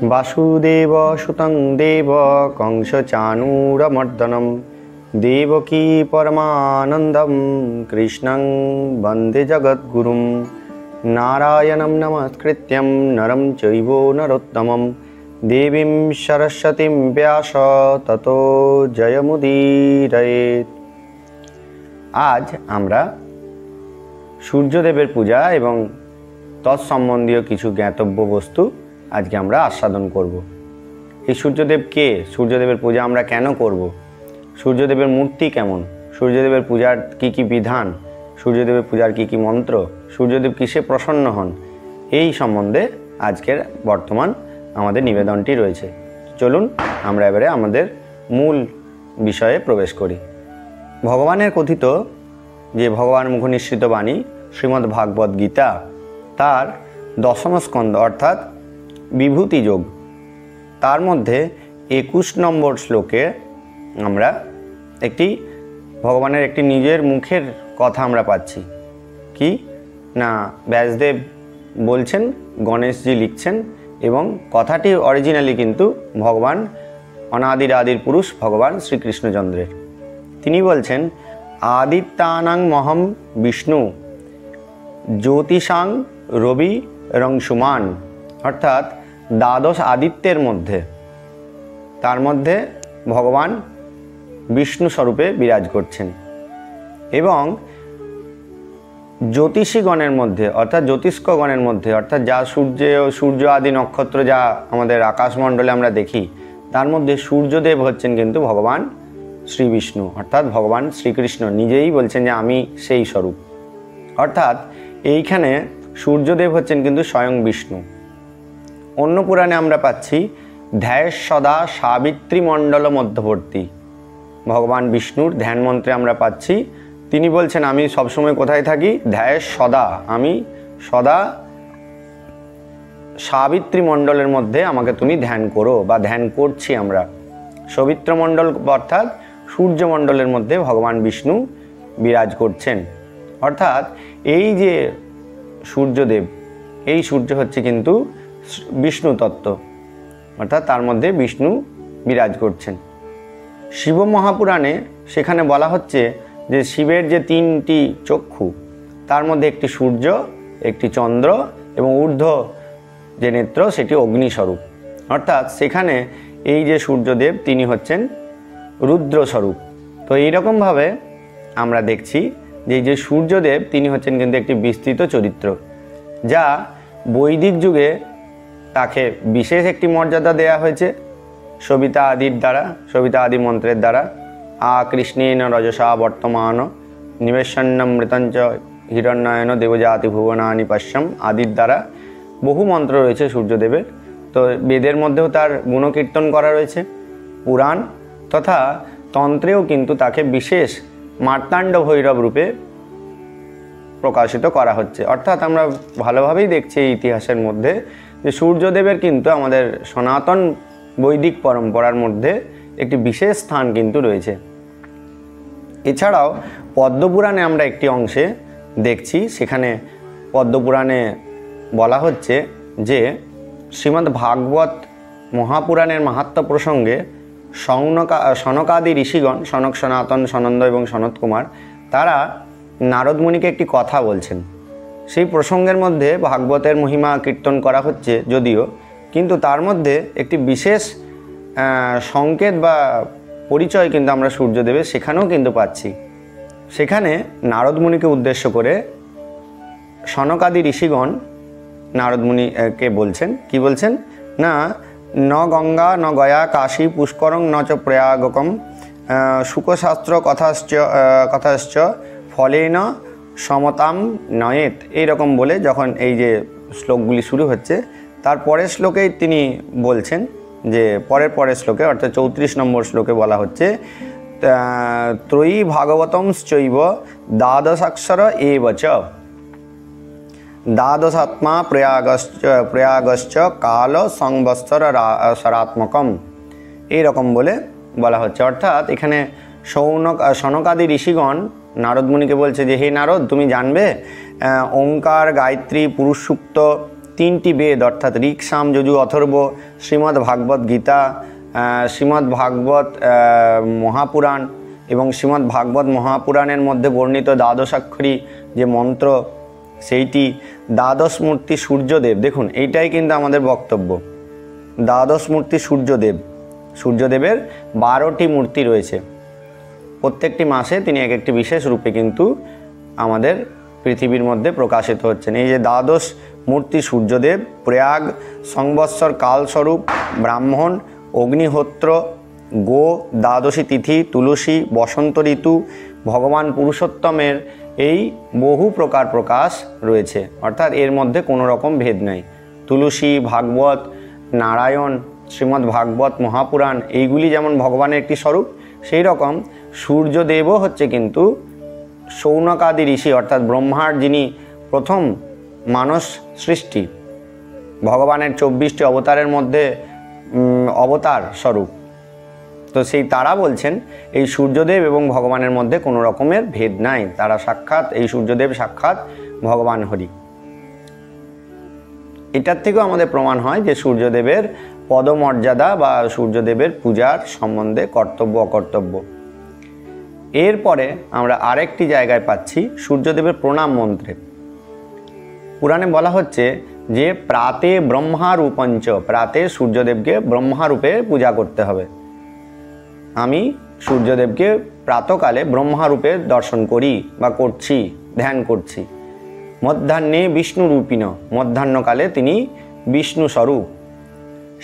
वासुदेव सुतं देव कंसचाणूरमर्दनं देवकी परमानन्दं कृष्णं वन्दे जगद्गुरुं नारायणं नमस्कृत्यं नरं चैव नरोत्तमं देवीं सरस्वतीं व्यास ततो जयमुदीरयेत्। आज আমরা সূর্যদেবের পূজা এবং তৎসম্বন্ধীয় কিছু জ্ঞাতব্য বস্তু আজকে আমরা আস্বাদন করব। এই সূর্যদেব কে? সূর্যদেবের পূজা আমরা কেন করব? সূর্যদেবের মূর্তি কেমন? সূর্যদেবের পূজার কি কি বিধান? সূর্যদেবের পূজার কি কি মন্ত্র? সূর্যদেব কিসে প্রসন্ন হন? এই সম্বন্ধে আজকের বর্তমান আমাদের নিবেদনটি রয়েছে। চলুন আমরা এবারে আমাদের মূল বিষয়ে প্রবেশ করি। ভগবানের কথিত যে ভগবান মুখনিসৃত বাণী শ্রীমদ্ ভাগবত গীতা, তার দশম স্কন্ধ অর্থাৎ বিভূতি যোগ, তার মধ্যে 21 নম্বর শ্লোকে আমরা একটি ভগবানের একটি নিজের মুখের কথা আমরা পাচ্ছি। কি না, ব্যাসদেব বলছেন, গণেশজি লিখছেন এবং কথাটি অরিজিনালি কিন্তু ভগবান অনাদির আদির পুরুষ ভগবান শ্রীকৃষ্ণচন্দ্রের। তিনি বলছেন, আদিত্যানাং মহম বিষ্ণু জ্যোতিষাং রবি রংসুমান, অর্থাৎ দ্বাদশ আদিত্যের মধ্যে তার মধ্যে ভগবান বিষ্ণু স্বরূপে বিরাজ করছেন এবং জ্যোতিষীগণের মধ্যে অর্থাৎ জ্যোতিষ্কগণের মধ্যে অর্থাৎ যা সূর্য আদি নক্ষত্র যা আমাদের আকাশমণ্ডলে আমরা দেখি, তার মধ্যে সূর্যদেব হচ্ছেন কিন্তু ভগবান শ্রী বিষ্ণু, অর্থাৎ ভগবান শ্রীকৃষ্ণ নিজেই বলছেন যে আমি সেই স্বরূপ। অর্থাৎ এইখানে সূর্যদেব হচ্ছেন কিন্তু স্বয়ং বিষ্ণু। অন্য পুরাণে আমরা পাচ্ছি ধ্যায় সদা সাবিত্রী মণ্ডল মধ্যবর্তী, ভগবান বিষ্ণুর ধ্যান মন্ত্রে আমরা পাচ্ছি তিনি বলছেন আমি সবসময় কোথায় থাকি? ধ্যায় সদা, আমি সদা সাবিত্রী মণ্ডলের মধ্যে আমাকে তুমি ধ্যান করো বা ধ্যান করছি আমরা। সবিত্র মণ্ডল অর্থাৎ সূর্যমণ্ডলের মধ্যে ভগবান বিষ্ণু বিরাজ করছেন। অর্থাৎ এই যে সূর্যদেব, এই সূর্য হচ্ছে কিন্তু বিষ্ণু তত্ত্ব, অর্থাৎ তার মধ্যে বিষ্ণু বিরাজ করছেন। শিব মহাপুরাণে সেখানে বলা হচ্ছে যে শিবের যে 3টি চক্ষু, তার মধ্যে একটি সূর্য, একটি চন্দ্র এবং ঊর্ধ্ব যে নেত্র সেটি অগ্নিস্বরূপ। অর্থাৎ সেখানে এই যে সূর্যদেব তিনি হচ্ছেন রুদ্রস্বরূপ। তো এইরকমভাবে আমরা দেখছি যে এই যে সূর্যদেব তিনি হচ্ছেন কিন্তু একটি বিস্তৃত চরিত্র, যা বৈদিক যুগে তাকে বিশেষ একটি মর্যাদা দেয়া হয়েছে সবিতা আদির দ্বারা, সবিতা আদি মন্ত্রের দ্বারা। কৃষ্ণেন রজসা বর্তমান নিবেশন্নমৃতঞ্চ হিরণ্যয়ন দেবজাতি ভুবনানি পশ্যম আদির দ্বারা বহু মন্ত্র রয়েছে সূর্যদেবের। তো বেদের মধ্যেও তার গুণকীর্তন করা রয়েছে, পুরাণ তথা তন্ত্রেও কিন্তু তাকে বিশেষ মার্তাণ্ড ভৈরব রূপে প্রকাশিত করা হচ্ছে। অর্থাৎ আমরা ভালোভাবেই দেখছি এই ইতিহাসের মধ্যে যে সূর্যদেবের কিন্তু আমাদের সনাতন বৈদিক পরম্পরার মধ্যে একটি বিশেষ স্থান কিন্তু রয়েছে। এছাড়াও পদ্মপুরাণে আমরা একটি অংশে দেখছি, সেখানে পদ্মপুরাণে বলা হচ্ছে যে শ্রীমদ্ ভাগবত মহাপুরাণের মাহাত্ম্য প্রসঙ্গে সনকাদি ঋষিগণ, সনক, সনাতন, সনন্দ এবং সনত কুমার, তারা নারদ মুনিকে একটি কথা বলছেন। সেই প্রসঙ্গের মধ্যে ভাগবতের মহিমা কীর্তন করা হচ্ছে যদিও, কিন্তু তার মধ্যে একটি বিশেষ সংকেত বা পরিচয় কিন্তু আমরা সূর্যদেবের সেখানেও কিন্তু পাচ্ছি। সেখানে নারদ মুনিকে উদ্দেশ্য করে সনকাদি ঋষিগণ নারদ মুনিকে বলছেন, কি বলছেন না, ন গঙ্গা ন গয়া কাশী পুষ্করং ন চ প্রয়াগকম শুকশাস্ত্র কথাশ্চ ফলেন সমতাম নয়েত। এইরকম বলে যখন এই যে শ্লোকগুলি শুরু হচ্ছে, তার পরের শ্লোকেই তিনি বলছেন যে পরের শ্লোকে অর্থাৎ 34 নম্বর শ্লোকে বলা হচ্ছে ত্রয়ী ভাগবতংশ্চৈব দ্বাদশাক্ষর এবচ দ্বাদশাত্মা প্রয়াগশ্চ কাল সংবৎসর সরাত্মকম, এইরকম বলে বলা হচ্ছে। অর্থাৎ এখানে সনকাদি ঋষিগণ নারদ মুনিকে বলছে যে হে নারদ, তুমি জানবে ওঙ্কার, গায়ত্রী, পুরুষ সূক্ত তিনটি বেদ অর্থাৎ ঋক, সাম, যজু, অথর্ব, শ্রীমদ্ ভাগবত গীতা, শ্রীমদ্ ভাগবত মহাপুরাণ এবং শ্রীমদ্ ভাগবত মহাপুরাণের মধ্যে বর্ণিত দ্বাদশাক্ষরী যে মন্ত্র, সেইটি দ্বাদশ মূর্তি সূর্যদেব। দেখুন এইটাই কিন্তু আমাদের বক্তব্য। দ্বাদশ মূর্তি সূর্যদেব, সূর্যদেবের 12টি মূর্তি রয়েছে। প্রত্যেকটি মাসে তিনি এক একটি বিশেষ রূপে কিন্তু আমাদের পৃথিবীর মধ্যে প্রকাশিত হচ্ছেন। এই যে দ্বাদশ মূর্তি সূর্যদেব, প্রয়াগ, সংবৎসর কালস্বরূপ, ব্রাহ্মণ, অগ্নিহোত্র, গো, দ্বাদশী তিথি, তুলসী, বসন্ত ঋতু, ভগবান পুরুষোত্তমের এই বহু প্রকার প্রকাশ রয়েছে, অর্থাৎ এর মধ্যে কোনো রকম ভেদ নাই। তুলসী, ভাগবত, নারায়ণ, শ্রীমদ্ ভাগবত মহাপুরাণ এইগুলি যেমন ভগবানের একটি স্বরূপ, সেই রকম সূর্যদেবও হচ্ছে কিন্তু শৌনকাদি ঋষি অর্থাৎ ব্রহ্মার যিনি প্রথম মানস সৃষ্টি, ভগবানের 24টি অবতারের মধ্যে অবতার স্বরূপ। তো সেই তারা বলছেন এই সূর্যদেব এবং ভগবানের মধ্যে কোনো রকমের ভেদ নাই, তারা সাক্ষাৎ, এই সূর্যদেব সাক্ষাৎ ভগবান হরি। এটার থেকেও আমাদের প্রমাণ হয় যে সূর্যদেবের পদমর্যাদা বা সূর্যদেবের পূজার সম্বন্ধে কর্তব্য অকর্তব্য। এরপরে আমরা আরেকটি জায়গায় পাচ্ছি সূর্যদেবের প্রণাম মন্ত্রে। পুরাণে বলা হচ্ছে যে প্রাতে ব্রহ্মারূপঞ্চ, প্রাতে সূর্যদেবকে ব্রহ্মারূপে পূজা করতে হবে। আমি সূর্যদেবকে প্রাতকালে ব্রহ্মারূপে দর্শন করি বা করছি, ধ্যান করছি। মধ্যাহ্নে বিষ্ণুরূপিণ, মধ্যাহ্নকালে তিনি বিষ্ণু স্বরূপ।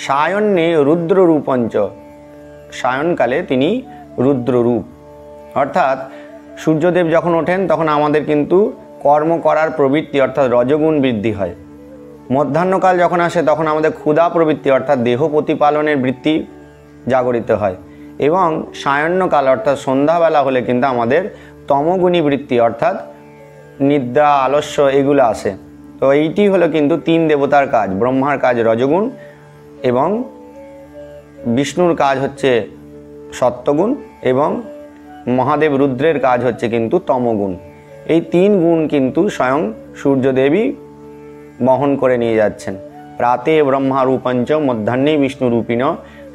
সায়ন্নে রুদ্ররূপঞ্চ, সায়নকালে তিনি রুদ্ররূপ। অর্থাৎ সূর্যদেব যখন ওঠেন তখন আমাদের কিন্তু কর্ম করার প্রবৃত্তি অর্থাৎ রজগুণ বৃদ্ধি হয়। মধ্যাহ্নকাল যখন আসে তখন আমাদের ক্ষুধা প্রবৃত্তি অর্থাৎ দেহ প্রতিপালনের বৃত্তি জাগরিত হয়, এবং সায়ন্যকাল অর্থাৎ সন্ধ্যাবেলা হলে কিন্তু আমাদের তমগুণী বৃত্তি অর্থাৎ নিদ্রা, আলস্য এগুলো আসে। তো এইটি হলো কিন্তু তিন দেবতার কাজ। ব্রহ্মার কাজ রজগুণ, এবং বিষ্ণুর কাজ হচ্ছে সত্যগুণ, এবং মহাদেব রুদ্রের কাজ হচ্ছে কিন্তু তমগুণ। এই তিন গুণ কিন্তু স্বয়ং সূর্যদেবী বহন করে নিয়ে যাচ্ছেন। প্রাতে ব্রহ্মারূপঞ্চ, মধ্যাহ্নে বিষ্ণুরূপিণ,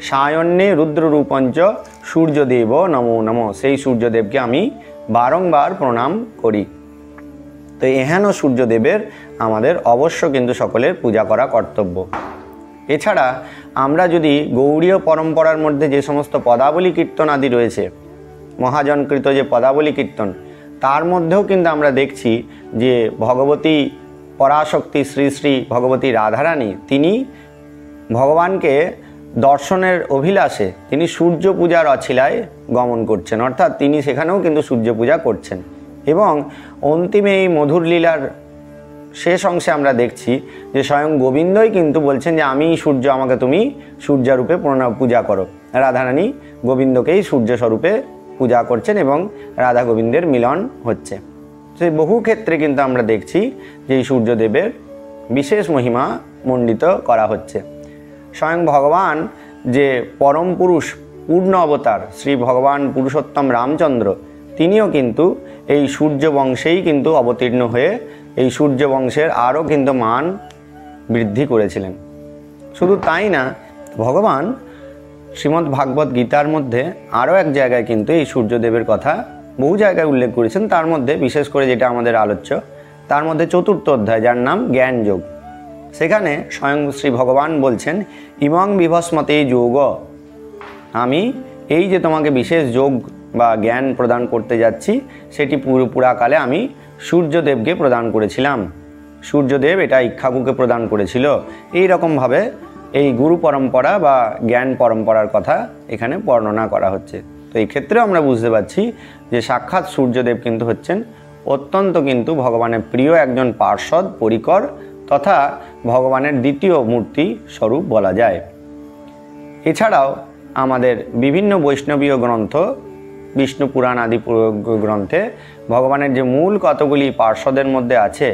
সায়ন্যে রুদ্ররূপঞ্চ, সূর্যদেব নমো নমঃ। সেই সূর্যদেবকে আমি বারংবার প্রণাম করি। তো এহেন সূর্যদেবের আমাদের অবশ্য কিন্তু সকলের পূজা করা কর্তব্য। এছাড়া আমরা যদি গৌড়ীয় পরম্পরার মধ্যে যে সমস্ত পদাবলী কীর্তন আদি রয়েছে, মহাজনকৃত যে পদাবলী কীর্তন, তার মধ্যেও কিন্তু আমরা দেখছি যে ভগবতী পরাশক্তি শ্রী শ্রী ভগবতী রাধারানী তিনি ভগবানকে দর্শনের অভিলাষে তিনি সূর্য পূজার অছিলায় গমন করছেন, অর্থাৎ তিনি সেখানেও কিন্তু সূর্য পূজা করছেন। এবং অন্তিমে এই মধুর লীলার শেষ অংশে আমরা দেখছি যে স্বয়ং গোবিন্দই কিন্তু বলছেন যে আমি সূর্য, আমাকে তুমি সূর্যরূপে পূজা করো। রাধারানী গোবিন্দকেই সূর্য স্বরূপে পূজা করছেন এবং রাধা গোবিন্দের মিলন হচ্ছে। সেই বহু ক্ষেত্রে কিন্তু আমরা দেখছি যে এই সূর্যদেবের বিশেষ মহিমা মণ্ডিত করা হচ্ছে। স্বয়ং ভগবান যে পরম পুরুষ পূর্ণ অবতার শ্রী ভগবান পুরুষোত্তম রামচন্দ্র, তিনিও কিন্তু এই সূর্য বংশেই কিন্তু অবতীর্ণ হয়ে এই সূর্য বংশের আরও কিন্তু মান বৃদ্ধি করেছিলেন। শুধু তাই না, ভগবান শ্রীমদ্ ভাগবত গীতার মধ্যে আরও এক জায়গায় কিন্তু এই সূর্যদেবের কথা বহু জায়গায় উল্লেখ করেছেন। তার মধ্যে বিশেষ করে যেটা আমাদের আলোচ্য, তার মধ্যে 4র্থ অধ্যায়, যার নাম জ্ঞান যোগ। সেখানে স্বয়ং শ্রী ভগবান বলছেন ইমং বিভস্মতে যোগ, আমি এই যে তোমাকে বিশেষ যোগ বা জ্ঞান প্রদান করতে যাচ্ছি, সেটি পুরাকালে আমি সূর্যদেবকে প্রদান করেছিলাম। সূর্যদেব এটা ইক্ষ্বাকুকে প্রদান করেছিল। এই রকমভাবে এই গুরু পরম্পরা বা জ্ঞান পরম্পরার কথা এখানে বর্ণনা করা হচ্ছে। তো এই ক্ষেত্রেও আমরা বুঝতে পারছি যে সাক্ষাৎ সূর্যদেব কিন্তু হচ্ছেন অত্যন্ত কিন্তু ভগবানের প্রিয় একজন পার্ষদ, পরিকর তথা ভগবানের দ্বিতীয় মূর্তি স্বরূপ বলা যায়। এছাড়াও আমাদের বিভিন্ন বৈষ্ণবীয় গ্রন্থ, বিষ্ণু পুরাণ আদি গ্রন্থে ভগবানের যে মূল কতগুলি পার্ষদের মধ্যে আছে,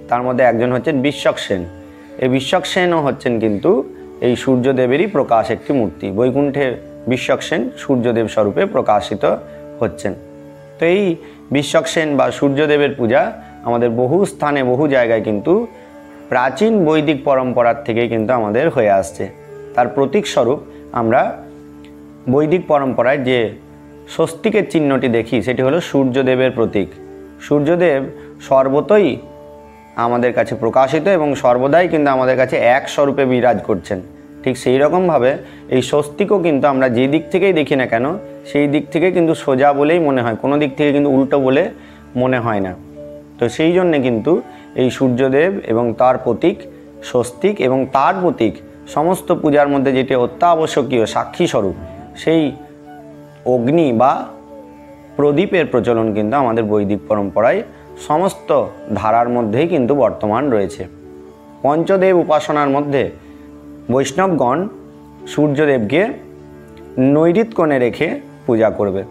তার মধ্যে একজন হচ্ছেন বিশ্বক্সেন। এই বিশ্বক্সেনও হচ্ছেন কিন্তু এই সূর্যদেবেরই প্রকাশ একটি মূর্তি। বৈকুণ্ঠের বিশ্বক্সেন সূর্যদেব স্বরূপে প্রকাশিত হচ্ছেন। তো এই বিশ্বক্সেন বা সূর্যদেবের পূজা আমাদের বহু স্থানে বহু জায়গায় কিন্তু প্রাচীন বৈদিক পরম্পরার থেকেই কিন্তু আমাদের হয়ে আসছে। তার প্রতীক স্বরূপ আমরা বৈদিক পরম্পরায় যে স্বস্তিকের চিহ্নটি দেখি সেটি হলো সূর্যদেবের প্রতীক। সূর্যদেব সর্বতই আমাদের কাছে প্রকাশিত এবং সর্বদাই কিন্তু আমাদের কাছে এক স্বরূপে বিরাজ করছেন। ঠিক সেই রকমভাবে এই স্বস্তিকও কিন্তু আমরা যে দিক থেকেই দেখি না কেন সেই দিক থেকে কিন্তু সোজা বলেই মনে হয়, কোনো দিক থেকে কিন্তু উল্টো বলে মনে হয় না। তো সেই জন্যে কিন্তু এই সূর্যদেব এবং তার প্রতীক স্বস্তিক এবং তার প্রতীক সমস্ত পূজার মধ্যে যেটি অত্যাবশ্যকীয় সাক্ষী স্বরূপ সেই অগ্নি বা প্রদীপের প্রচলন কিন্তু আমাদের বৈদিক পরম্পরায় সমস্ত ধারার মধ্যেই কিন্তু বর্তমান রয়েছে। পঞ্চদেব উপাসনার মধ্যে বৈষ্ণবগণ সূর্যদেবকে নৈঋত কোণে রেখে পূজা করবে।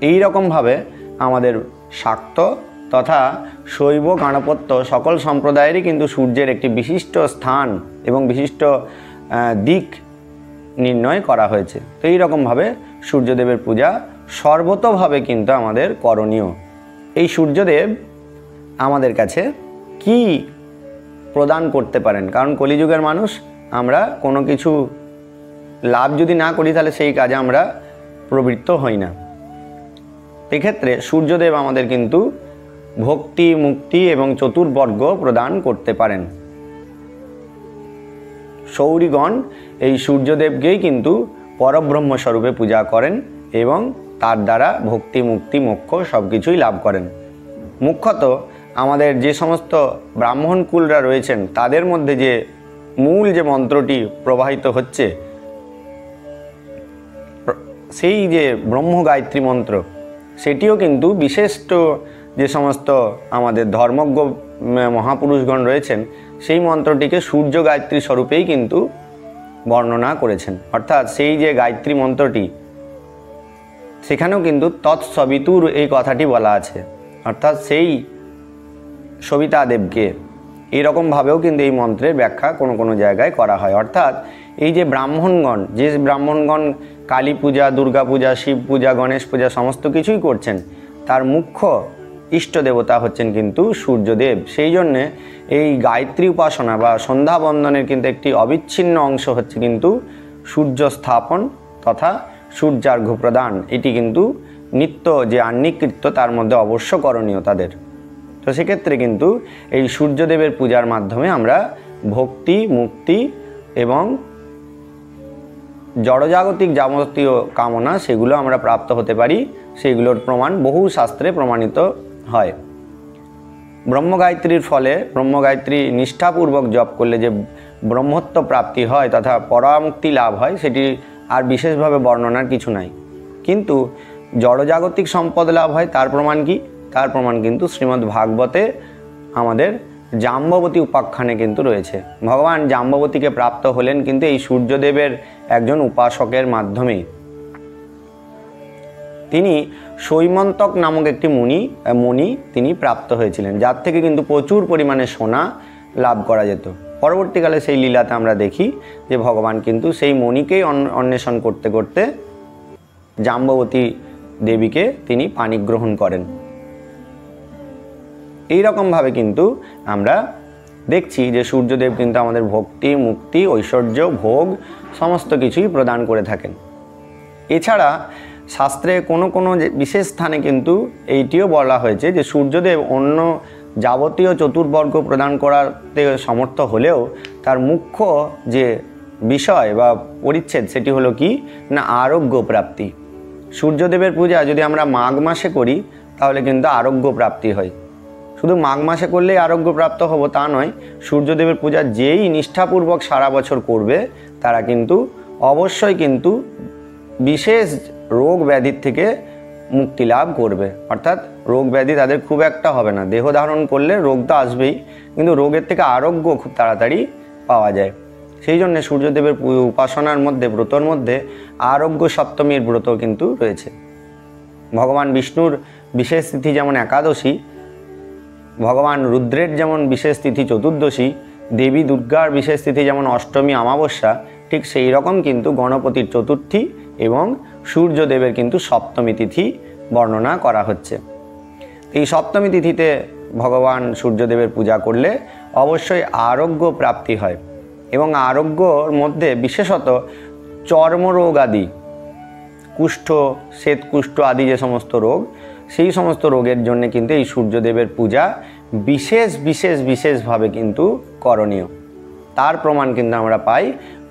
এই রকমভাবে আমাদের শাক্ত তথা শৈব গাণপত্য সকল সম্প্রদায়েরই কিন্তু সূর্যের একটি বিশিষ্ট স্থান এবং বিশিষ্ট দিক নির্ণয় করা হয়েছে। তো এই রকমভাবে সূর্যদেবের পূজা সর্বতোভাবে কিন্তু আমাদের করণীয়। এই সূর্যদেব আমাদের কাছে কি প্রদান করতে পারেন? কারণ কলিযুগের মানুষ আমরা কোনো কিছু লাভ যদি না করি তাহলে সেই কাজে আমরা প্রবৃত্ত হই না। এক্ষেত্রে সূর্যদেব আমাদের কিন্তু ভক্তি, মুক্তি এবং চতুর্বর্গ প্রদান করতে পারেন। সৌরীগণ এই সূর্যদেবকেই কিন্তু পরব্রহ্ম স্বরূপে পূজা করেন এবং তার দ্বারা ভক্তি, মুক্তি, মোক্ষ সব কিছুই লাভ করেন। মুখ্যত আমাদের যে সমস্ত ব্রাহ্মণ কুলরা রয়েছেন তাদের মধ্যে যে মূল যে মন্ত্রটি প্রবাহিত হচ্ছে সেই যে ব্রহ্ম গায়ত্রী মন্ত্র, সেটিও কিন্তু বিশিষ্ট যে সমস্ত আমাদের ধর্মজ্ঞ মহাপুরুষগণ রয়েছেন সেই মন্ত্রটিকে সূর্য গায়ত্রী স্বরূপেই কিন্তু বর্ণনা করেছেন। অর্থাৎ সেই যে গায়ত্রী মন্ত্রটি সেখানেও কিন্তু তৎসবিতুর এই কথাটি বলা আছে। অর্থাৎ সেই সবিতা দেবকে এইরকমভাবেও কিন্তু এই মন্ত্রের ব্যাখ্যা কোনো কোনো জায়গায় করা হয়। অর্থাৎ এই যে ব্রাহ্মণগণ, যে ব্রাহ্মণগণ কালী পূজা, দুর্গা পূজা, শিব পূজা, গণেশ পূজা সমস্ত কিছুই করছেন, তার মুখ্য ইষ্ট দেবতা হচ্ছেন কিন্তু সূর্যদেব। সেই জন্যে এই গায়ত্রী উপাসনা বা সন্ধ্যা বন্দনের কিন্তু একটি অবিচ্ছিন্ন অংশ হচ্ছে কিন্তু সূর্য স্থাপন তথা সূর্যার্ঘ্য প্রদান। এটি কিন্তু নিত্য যে আহ্নিকৃত্য তার মধ্যে অবশ্য করণীয় তাদের। তো সেক্ষেত্রে কিন্তু এই সূর্যদেবের পূজার মাধ্যমে আমরা ভক্তি, মুক্তি এবং জড়জাগতিক যাবতীয় কামনা সেগুলো আমরা প্রাপ্ত হতে পারি। সেইগুলোর প্রমাণ বহু শাস্ত্রে প্রমাণিত হয়। ব্রহ্মগায়ত্রীর ফলে, ব্রহ্মগায়ত্রী নিষ্ঠাপূর্বক জপ করলে যে ব্রহ্মত্ব প্রাপ্তি হয় তথা পরামুক্তি লাভ হয় সেটি আর বিশেষভাবে বর্ণনার কিছু নাই। কিন্তু জড়জাগতিক সম্পদ লাভ হয় তার প্রমাণ কি? তার প্রমাণ কিন্তু শ্রীমদ্ ভাগবতে আমাদের জাম্ববতী উপাখ্যানে কিন্তু রয়েছে। ভগবান জাম্ববতীকে প্রাপ্ত হলেন কিন্তু এই সূর্যদেবের একজন উপাসকের মাধ্যমে। তিনি সৈমন্তক নামক একটি মণি তিনি প্রাপ্ত হয়েছিলেন, যার থেকে কিন্তু প্রচুর পরিমাণে সোনা লাভ করা যেত। পরবর্তীকালে সেই লীলাতে আমরা দেখি যে ভগবান কিন্তু সেই মণিকেই অন্বেষণ করতে করতে জাম্ববতী দেবীকে তিনি পাণিগ্রহণ করেন। এই রকমভাবে কিন্তু আমরা দেখছি যে সূর্যদেব কিন্তু আমাদের ভক্তি, মুক্তি, ঐশ্বর্য, ভোগ সমস্ত কিছুই প্রদান করে থাকেন। এছাড়া শাস্ত্রে কোনো কোনো বিশেষ স্থানে কিন্তু এইটিও বলা হয়েছে যে সূর্যদেব অন্য যাবতীয় চতুর্বর্গ প্রদান করাতে সমর্থ হলেও তার মুখ্য যে বিষয় বা পরিচ্ছেদ সেটি হলো কি না আরোগ্য প্রাপ্তি। সূর্যদেবের পূজা যদি আমরা মাঘ মাসে করি তাহলে কিন্তু আরোগ্য প্রাপ্তি হয়। শুধু মাঘ মাসে করলেই আরোগ্য প্রাপ্ত হব তা নয়, সূর্যদেবের পূজা যেই নিষ্ঠাপূর্বক সারা বছর করবে তারা কিন্তু অবশ্যই কিন্তু বিশেষ রোগ ব্যাধির থেকে মুক্তি লাভ করবে। অর্থাৎ রোগ ব্যাধি তাদের খুব একটা হবে না। দেহ ধারণ করলে রোগ তো আসবেই, কিন্তু রোগের থেকে আরোগ্য খুব তাড়াতাড়ি পাওয়া যায়। সেই জন্য সূর্যদেবের উপাসনার মধ্যে, ব্রতর মধ্যে আরোগ্য সপ্তমীর ব্রত কিন্তু রয়েছে। ভগবান বিষ্ণুর বিশেষ তিথি যেমন একাদশী, ভগবান রুদ্রের যেমন বিশেষ তিথি চতুর্দশী, দেবী দুর্গার বিশেষ তিথি যেমন অষ্টমী, অমাবস্যা, ঠিক সেই রকম কিন্তু গণপতির চতুর্থী এবং সূর্যদেবের কিন্তু সপ্তমী তিথি বর্ণনা করা হচ্ছে। এই সপ্তমী তিথিতে ভগবান সূর্যদেবের পূজা করলে অবশ্যই আরোগ্য প্রাপ্তি হয় এবং আরোগ্যর মধ্যে বিশেষত চর্মরোগ আদি, কুষ্ঠ, শ্বেতকুষ্ঠ আদি যে সমস্ত রোগ, সেই সমস্ত রোগের জন্য কিন্তু এই সূর্যদেবের পূজা বিশেষভাবে কিন্তু করণীয়। তার প্রমাণ কিন্তু আমরা পাই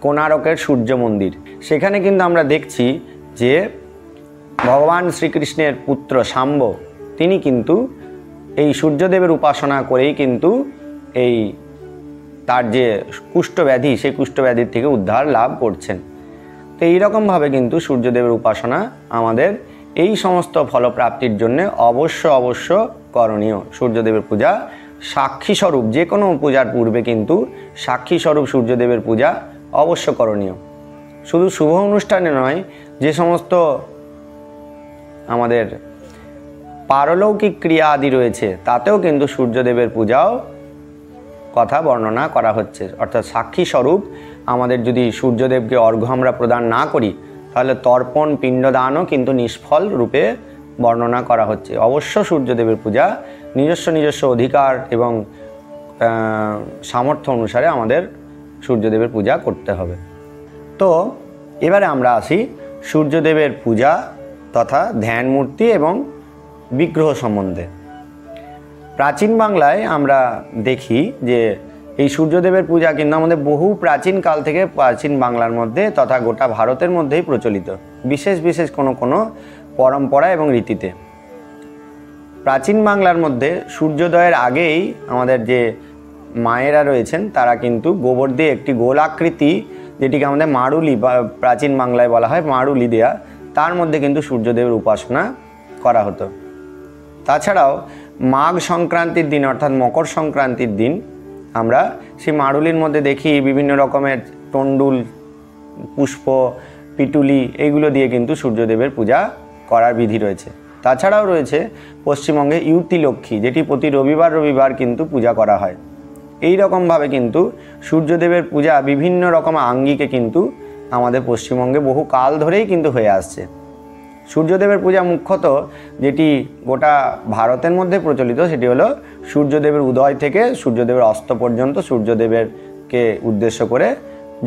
কোণারকের সূর্য মন্দির। সেখানে কিন্তু আমরা দেখছি যে ভগবান শ্রীকৃষ্ণের পুত্র শাম্ব তিনি কিন্তু এই সূর্যদেবের উপাসনা করেই কিন্তু এই তার যে কুষ্ঠব্যাধি, সেই কুষ্ঠব্যাধির থেকে উদ্ধার লাভ করছেন। তো এইরকমভাবে কিন্তু সূর্যদেবের উপাসনা আমাদের এই সমস্ত ফলপ্রাপ্তির জন্য অবশ্য করণীয়। সূর্যদেবের পূজা সাক্ষী স্বরূপ, যে কোনো পূজার পূর্বে কিন্তু সাক্ষী স্বরূপ সূর্যদেবের পূজা অবশ্য করণীয়। শুধু শুভ অনুষ্ঠানে নয়, যে সমস্ত আমাদের পারলৌকিক ক্রিয়া আদি রয়েছে তাতেও কিন্তু সূর্যদেবের পূজাও কথা বর্ণনা করা হচ্ছে। অর্থাৎ সাক্ষী স্বরূপ আমাদের যদি সূর্যদেবকে অর্ঘ্য আমরা প্রদান না করি, তাহলে তর্পণ পিণ্ডদানও কিন্তু নিষ্ফল রূপে বর্ণনা করা হচ্ছে। অবশ্য সূর্যদেবের পূজা নিজস্ব অধিকার এবং সামর্থ্য অনুসারে আমাদের সূর্যদেবের পূজা করতে হবে। তো এবারে আমরা আসি সূর্যদেবের পূজা তথা ধ্যান মূর্তি এবং বিগ্রহ সম্বন্ধে। প্রাচীন বাংলায় আমরা দেখি যে এই সূর্যদেবের পূজা কিন্তু আমাদের বহু প্রাচীন কাল থেকে প্রাচীন বাংলার মধ্যে তথা গোটা ভারতের মধ্যেই প্রচলিত, বিশেষ কোনো পরম্পরা এবং রীতিতে। প্রাচীন বাংলার মধ্যে সূর্যোদয়ের আগেই আমাদের যে মায়েরা রয়েছেন তারা কিন্তু গোবর দিয়ে একটি গোল আকৃতি, যেটিকে আমাদের মারুলি বা প্রাচীন বাংলায় বলা হয় মারুলি দেয়া, তার মধ্যে কিন্তু সূর্যদেবের উপাসনা করা হতো। তাছাড়াও মাঘ সংক্রান্তির দিন অর্থাৎ মকর সংক্রান্তির দিন আমরা সেই মারুলির মধ্যে দেখি বিভিন্ন রকমের তন্ডুল, পুষ্প, পিটুলি এইগুলো দিয়ে কিন্তু সূর্যদেবের পূজা করার বিধি রয়েছে। তাছাড়াও রয়েছে পশ্চিমবঙ্গে ইউতি লক্ষ্মী, যেটি প্রতি রবিবার কিন্তু পূজা করা হয়। এই রকমভাবে কিন্তু সূর্যদেবের পূজা বিভিন্ন রকম আঙ্গিকে কিন্তু আমাদের পশ্চিমবঙ্গে বহু কাল ধরেই কিন্তু হয়ে আসছে। সূর্যদেবের পূজা মুখ্যত যেটি গোটা ভারতের মধ্যে প্রচলিত সেটি হলো সূর্যদেবের উদয় থেকে সূর্যদেবের অস্ত পর্যন্ত সূর্যদেবেরকে উদ্দেশ্য করে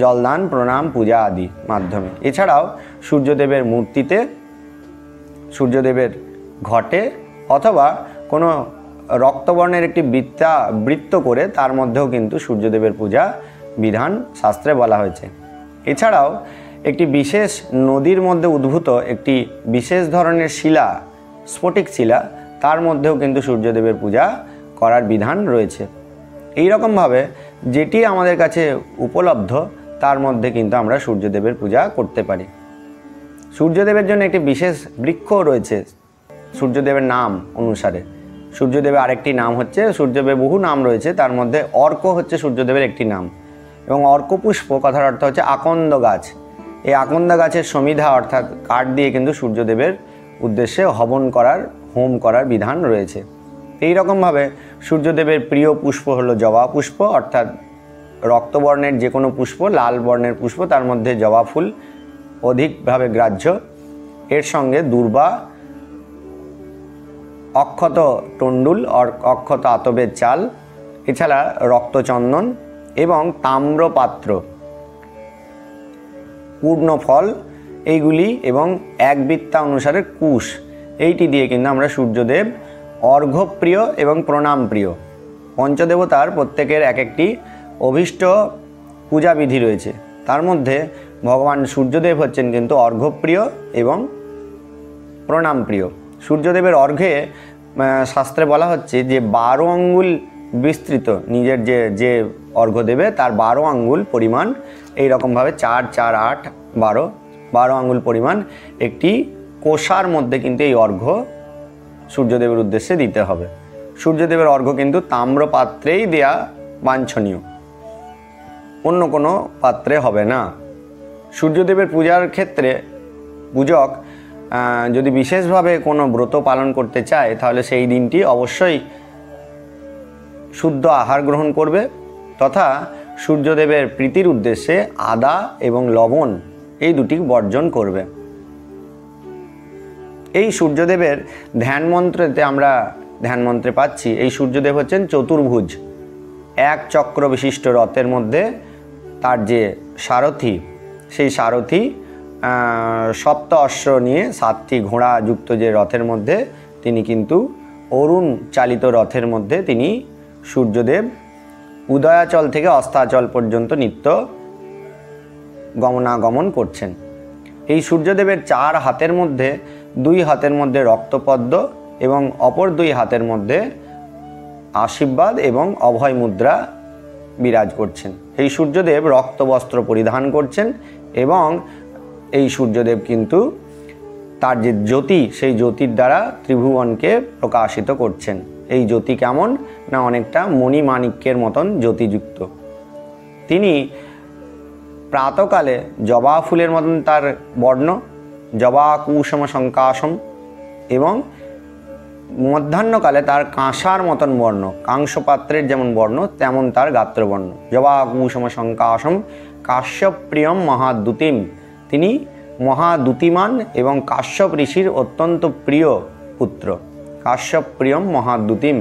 জলদান, প্রণাম, পূজা আদি মাধ্যমে। এছাড়াও সূর্যদেবের মূর্তিতে, সূর্যদেবের ঘটে অথবা কোনো রক্তবর্ণের একটি বৃত্ত করে তার মধ্যেও কিন্তু সূর্যদেবের পূজা বিধান শাস্ত্রে বলা হয়েছে। এছাড়াও একটি বিশেষ নদীর মধ্যে উদ্ভূত একটি বিশেষ ধরনের শিলা, স্ফটিক শিলা, তার মধ্যেও কিন্তু সূর্যদেবের পূজা করার বিধান রয়েছে। এই রকমভাবে যেটি আমাদের কাছে উপলব্ধ তার মধ্যে কিন্তু আমরা সূর্যদেবের পূজা করতে পারি। সূর্যদেবের জন্য একটি বিশেষ বৃক্ষ রয়েছে সূর্যদেবের নাম অনুসারে। সূর্যদেবের আরেকটি নাম হচ্ছে, সূর্যদেবের বহু নাম রয়েছে, তার মধ্যে অর্ক হচ্ছে সূর্যদেবের একটি নাম। এবং অর্কপুষ্প কথার অর্থ হচ্ছে আকন্দ গাছ। এই আকন্দ গাছের সমিধা অর্থাৎ কাঠ দিয়ে কিন্তু সূর্যদেবের উদ্দেশ্যে হোম করার বিধান রয়েছে। এই রকমভাবে সূর্যদেবের প্রিয় পুষ্প হলো জবা পুষ্প, অর্থাৎ রক্তবর্ণের যে কোনো পুষ্প, লাল বর্ণের পুষ্প, তার মধ্যে জবা ফুল অধিকভাবে গ্রাহ্য। এর সঙ্গে দূর্বা, অক্ষত টন্ডুল, অক্ষত আতবের চাল, এছাড়া রক্তচন্দন এবং তাম্রপাত্র, পূর্ণ ফল এইগুলি এবং এক বৃত্তা অনুসারে কুশ, এইটি দিয়ে কিন্তু আমরা সূর্যদেব অর্ঘ্যপ্রিয় এবং প্রণাম প্রিয়। পঞ্চদেবতার প্রত্যেকের এক একটি অভীষ্ট পূজাবিধি রয়েছে, তার মধ্যে ভগবান সূর্যদেব হচ্ছেন কিন্তু অর্ঘ্যপ্রিয় এবং প্রণাম প্রিয়। সূর্যদেবের অর্ঘ্যে শাস্ত্রে বলা হচ্ছে যে 12 আঙ্গুল বিস্তৃত, নিজের যে অর্ঘ্য দেবে তার 12 আঙ্গুল পরিমাণ, এই রকমভাবে 4, 4, 8, 12 আঙ্গুল পরিমাণ একটি কোষার মধ্যে কিন্তু এই অর্ঘ্য সূর্যদেবের উদ্দেশ্যে দিতে হবে। সূর্যদেবের অর্ঘ্য কিন্তু তাম্রপাত্রেই দেয়া বাঞ্ছনীয়, অন্য কোনো পাত্রে হবে না। সূর্যদেবের পূজার ক্ষেত্রে পূজক যদি বিশেষভাবে কোনো ব্রত পালন করতে চায় তাহলে সেই দিনটি অবশ্যই শুদ্ধ আহার গ্রহণ করবে তথা সূর্যদেবের প্রীতির উদ্দেশ্যে আদা এবং লবণ এই দুটি বর্জন করবে। এই সূর্যদেবের ধ্যান মন্ত্রে পাচ্ছি এই সূর্যদেব হচ্ছেন চতুর্ভুজ, এক চক্র বিশিষ্ট রথের মধ্যে তার যে সারথি, সেই সারথি সপ্ত অশ্ব নিয়ে 7টি ঘোড়া যুক্ত যে রথের মধ্যে তিনি কিন্তু অরুণ চালিত রথের মধ্যে তিনি সূর্যদেব উদয়াচল থেকে অস্তাচল পর্যন্ত নিত্য গমনাগমন করছেন। এই সূর্যদেবের 4 হাতের মধ্যে 2 হাতের মধ্যে রক্তপদ্ম এবং অপর 2 হাতের মধ্যে আশীর্বাদ এবং অভয় মুদ্রা বিরাজ করছেন। এই সূর্যদেব রক্তবস্ত্র পরিধান করছেন এবং এই সূর্যদেব কিন্তু তার যে জ্যোতি, সেই জ্যোতির দ্বারা ত্রিভুবনকে প্রকাশিত করছেন। এই জ্যোতি কেমন না, অনেকটা মণিমাণিক্যের মতন জ্যোতিযুক্ত। তিনি প্রাতকালে জবা ফুলের মতন তার বর্ণ, জবা কুসুম সংকাশম, এবং মধ্যাহ্নকালে তার কাঁসার মতন বর্ণ, কাংসপাত্রের যেমন বর্ণ তেমন তার গাত্রবর্ণ। জবা কুসুম সংকাশম কাশ্যপ্রিয়ম মহাদ্যুতিম, তিনি মহাদ্যুতিমান এবং কাশ্যপ ঋষির অত্যন্ত প্রিয় পুত্র। কাশ্যপ্রিয়ম মহাদ্যুতিম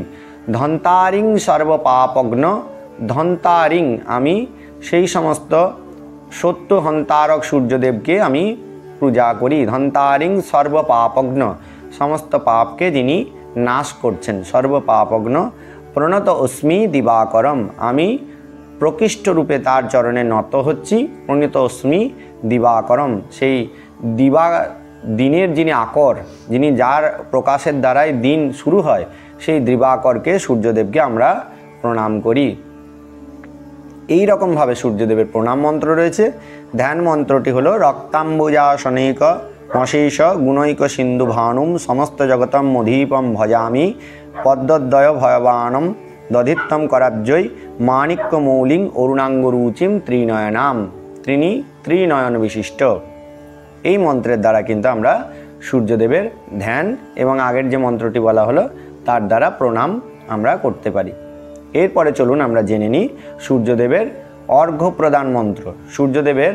ধন্তারিং সর্বপাপগ্ন, ধন্তারিং আমি সেই সমস্ত সত্য হন্তারক সূর্যদেবকে আমি পূজা করি। ধন্তারিং সর্বপাপগ্ন, সমস্ত পাপকে যিনি নাশ করছেন। সর্বপাপগ্ন প্রণত অস্মি দিবাকরম, আমি প্রকৃষ্ট রূপে তার চরণে নত হচ্ছি। প্রণত অস্মি দিবাকরম, সেই দিনের যিনি আকর, যিনি যার প্রকাশের দ্বারাই দিন শুরু হয়, সেই দিবাকরকে সূর্যদেবকে আমরা প্রণাম করি। এই রকমভাবে সূর্যদেবের প্রণাম মন্ত্র রয়েছে। ধ্যান মন্ত্রটি হলো রক্তাম্বুজাসনৈক মশেষ গুণৈক সিন্ধু ভানুম সমস্ত জগতম মধীপম ভজামি পদ্মদ্বয় ভয়বানম দধিত্তম করাব্জয় মাণিক্য মৌলিং অরুণাঙ্গরুচিম ত্রিনয়নাম, তিনি ত্রিনয়ন বিশিষ্ট। এই মন্ত্রের দ্বারা কিন্তু আমরা সূর্যদেবের ধ্যান এবং আগের যে মন্ত্রটি বলা হলো তার দ্বারা প্রণাম আমরা করতে পারি। এরপরে চলুন আমরা জেনে নিই সূর্যদেবের অর্ঘ্য প্রদান মন্ত্র। সূর্যদেবের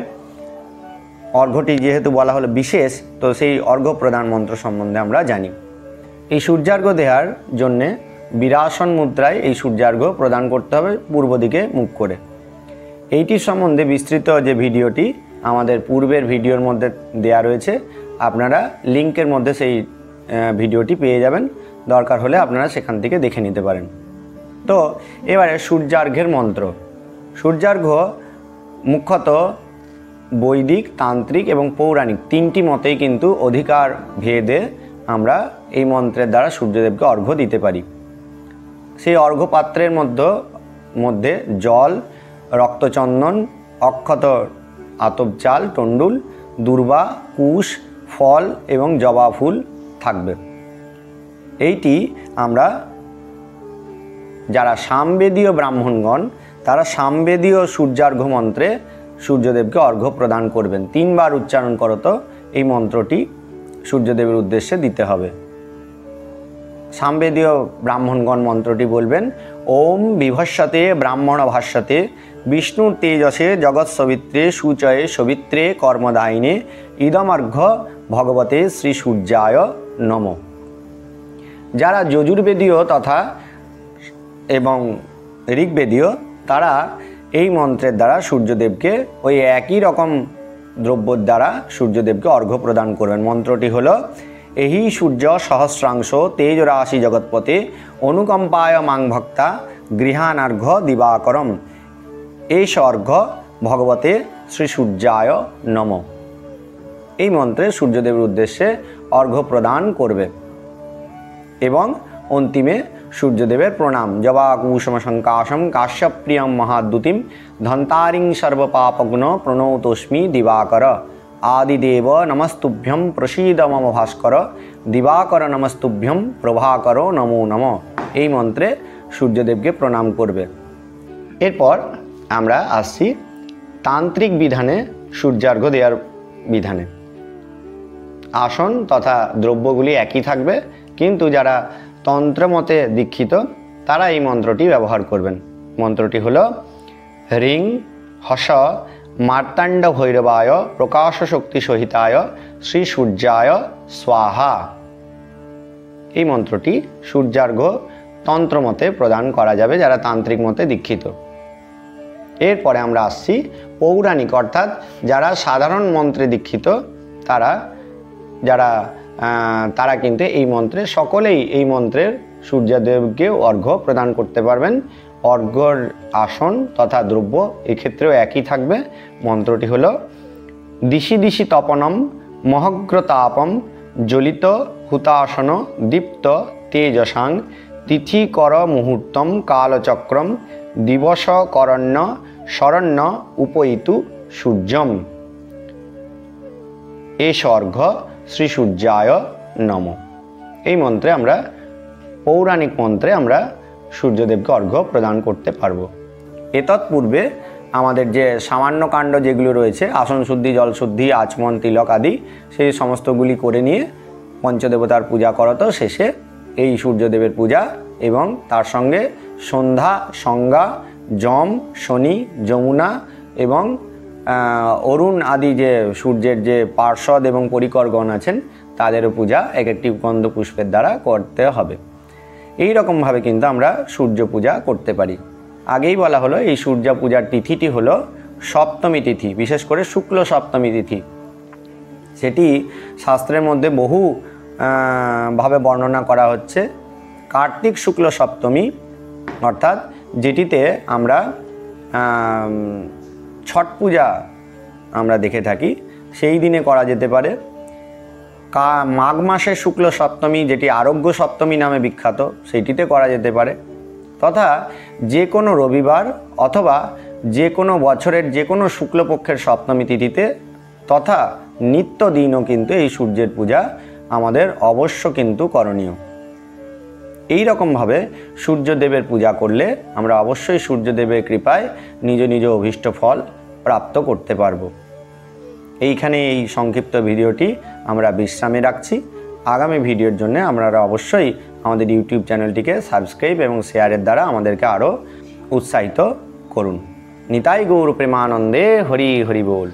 অর্ঘ্যটি যেহেতু বলা হলো বিশেষ, তো সেই অর্ঘ্য প্রদান মন্ত্র সম্বন্ধে আমরা জানি। এই সূর্যার্ঘ্য দেওয়ার জন্যে বিরাসন মুদ্রায় এই সূর্যার্ঘ্য প্রদান করতে হবে পূর্ব দিকে মুখ করে। এইটির সম্বন্ধে বিস্তৃত যে ভিডিওটি আমাদের পূর্বের ভিডিওর মধ্যে দেয়া রয়েছে, আপনারা লিঙ্কের মধ্যে সেই ভিডিওটি পেয়ে যাবেন, দরকার হলে আপনারা সেখান থেকে দেখে নিতে পারেন। তো এবারে সূর্যার্ঘ্যের মন্ত্র। সূর্যার্ঘ্য মুখ্যত বৈদিক, তান্ত্রিক এবং পৌরাণিক 3টি মতেই কিন্তু অধিকার ভেদে আমরা এই মন্ত্রের দ্বারা সূর্যদেবকে অর্ঘ্য দিতে পারি। সেই অর্ঘ্য পাত্রের মধ্যে জল, রক্তচন্দন, অক্ষত আতপ চাল, টন্ডুল, দূর্বা, কুশ, ফল এবং জবা ফুল থাকবে। এইটি আমরা যারা সামবেদীয় ব্রাহ্মণগণ, তারা সামবেদীয় সূর্যার্ঘ্য মন্ত্রে সূর্যদেবকে অর্ঘ্য প্রদান করবেন। 3 বার উচ্চারণ করত এই মন্ত্রটি সূর্যদেবের উদ্দেশ্যে দিতে হবে। সামবেদীয় ব্রাহ্মণগণ মন্ত্রটি বলবেন, ওম বিভস্যতে ব্রাহ্মণ ভাষ্যতে বিষ্ণুর তেজসে জগৎ সবিত্রে সুচয়ে সবিত্রে কর্মদায়িনে ইদমর্ঘ্য ভগবতে শ্রী সূর্যায় নম। যারা যজুর্বেদীয় তথা এবং ঋগ্বেদীয়, তারা এই মন্ত্রের দ্বারা সূর্যদেবকে ওই একই রকম দ্রব্যর দ্বারা সূর্যদেবকে অর্ঘ্য প্রদান করবেন। মন্ত্রটি হলো এহি সূর্য সহস্রাংশ তেজ রাশি জগৎপতে অনুকম্পায় মাং ভক্তা গৃহানার্ঘ্য দিবাকরম এই অর্ঘ্য ভগবতে শ্রী সূর্যায় নম। এই মন্ত্রে সূর্যদেবের উদ্দেশ্যে অর্ঘ্য প্রদান করবে এবং অন্তিমে সূর্যদেবের প্রণাম। জবা কুসুম সংকাশম কাশ্যপ্রিয়ম মহাদ্যুতিম ধন্তারিং সর্বপাপগ্ন প্রণতোস্মি দিবাকর আদিদেব নমস্তুভ্যম প্রসীদ মম ভাস্কর দিবাকর নমস্তুভ্যম প্রভাকর নমো নম। এই মন্ত্রে সূর্যদেবকে প্রণাম করবে। এরপর আমরা আসছি তান্ত্রিক বিধানে সূর্যার্ঘ্য দেওয়ার বিধানে। আসন তথা দ্রব্যগুলি একই থাকবে, কিন্তু যারা তন্ত্রমতে দীক্ষিত তারা এই মন্ত্রটি ব্যবহার করবেন। মন্ত্রটি হলো হ্রিং হস মার্তাণ্ড ভৈরবায় প্রকাশ শক্তি সহিতায় শ্রী সূর্যায় স্বাহা। এই মন্ত্রটি সূর্যার্ঘ্য তন্ত্র মতে প্রদান করা যাবে যারা তান্ত্রিক মতে দীক্ষিত। এরপরে আমরা আসছি পৌরাণিক, অর্থাৎ যারা সাধারণ মন্ত্রে দীক্ষিত তারা কিন্তু এই মন্ত্রে সকলেই এই মন্ত্রের সূর্যদেবকে অর্ঘ্য প্রদান করতে পারবেন। অর্ঘ্যর আসন তথা দ্রব্য এক্ষেত্রেও একই থাকবে। মন্ত্রটি হলো দিশি দিশি তপনম মহগ্রতাপম জ্বলিত হুতাসন দীপ্ত তেজসাং তিথি কর মুহূর্তম কালচক্রম দিবস করণ্য শরণ্য উপৈতু সূর্যম এষ অর্ঘ্য শ্রী সূর্যায় নম। এই মন্ত্রে আমরা পৌরাণিক মন্ত্রে আমরা সূর্যদেবকে অর্ঘ্য প্রদান করতে পারবো। এতৎপূর্বে আমাদের যে সামান্য কাণ্ড যেগুলো রয়েছে, আসন শুদ্ধি, জল শুদ্ধি, আচমন, তিলক আদি, সেই সমস্তগুলি করে নিয়ে পঞ্চদেবতার পূজা করতো। শেষে এই সূর্যদেবের পূজা এবং তার সঙ্গে সন্ধ্যা, সংজ্ঞা, যম, শনি, যমুনা এবং অরুণ আদি যে সূর্যের যে পার্ষদ এবং পরিকরগণ আছেন তাদেরও পূজা এক একটি গন্ধ পুষ্পের দ্বারা করতে হবে। এই রকমভাবে কিন্তু আমরা সূর্য পূজা করতে পারি। আগেই বলা হলো এই সূর্য পূজার তিথিটি হলো সপ্তমী তিথি, বিশেষ করে শুক্ল সপ্তমী তিথি। সেটি শাস্ত্রের মধ্যে বহু ভাবে বর্ণনা করা হচ্ছে। কার্তিক শুক্ল সপ্তমী, অর্থাৎ যেটিতে আমরা ছট পূজা আমরা দেখে থাকি, সেই দিনে করা যেতে পারে। মাঘ মাসের শুক্ল সপ্তমী, যেটি আরোগ্য সপ্তমী নামে বিখ্যাত, সেইটিতে করা যেতে পারে। তথা যে কোনো রবিবার অথবা যে কোনো বছরের যে কোনো শুক্লপক্ষের সপ্তমী তিথিতে তথা নিত্য দিনও কিন্তু এই সূর্যের পূজা আমাদের অবশ্য কিন্তু করণীয়। এই রকমভাবে সূর্যদেবের পূজা করলে আমরা অবশ্যই সূর্যদেবের কৃপায় নিজ নিজ অভীষ্ট ফল প্রাপ্ত করতে পারবো। এইখানে এই সংক্ষিপ্ত ভিডিওটি আমরা বিশ্রামে রাখছি। আগামী ভিডিওর জন্য আপনারা অবশ্যই আমাদের ইউটিউব চ্যানেলটিকে সাবস্ক্রাইব এবং শেয়ারের দ্বারা আমাদেরকে আরও উৎসাহিত করুন। নিতাই গৌর প্রেমানন্দে হরি হরি বল।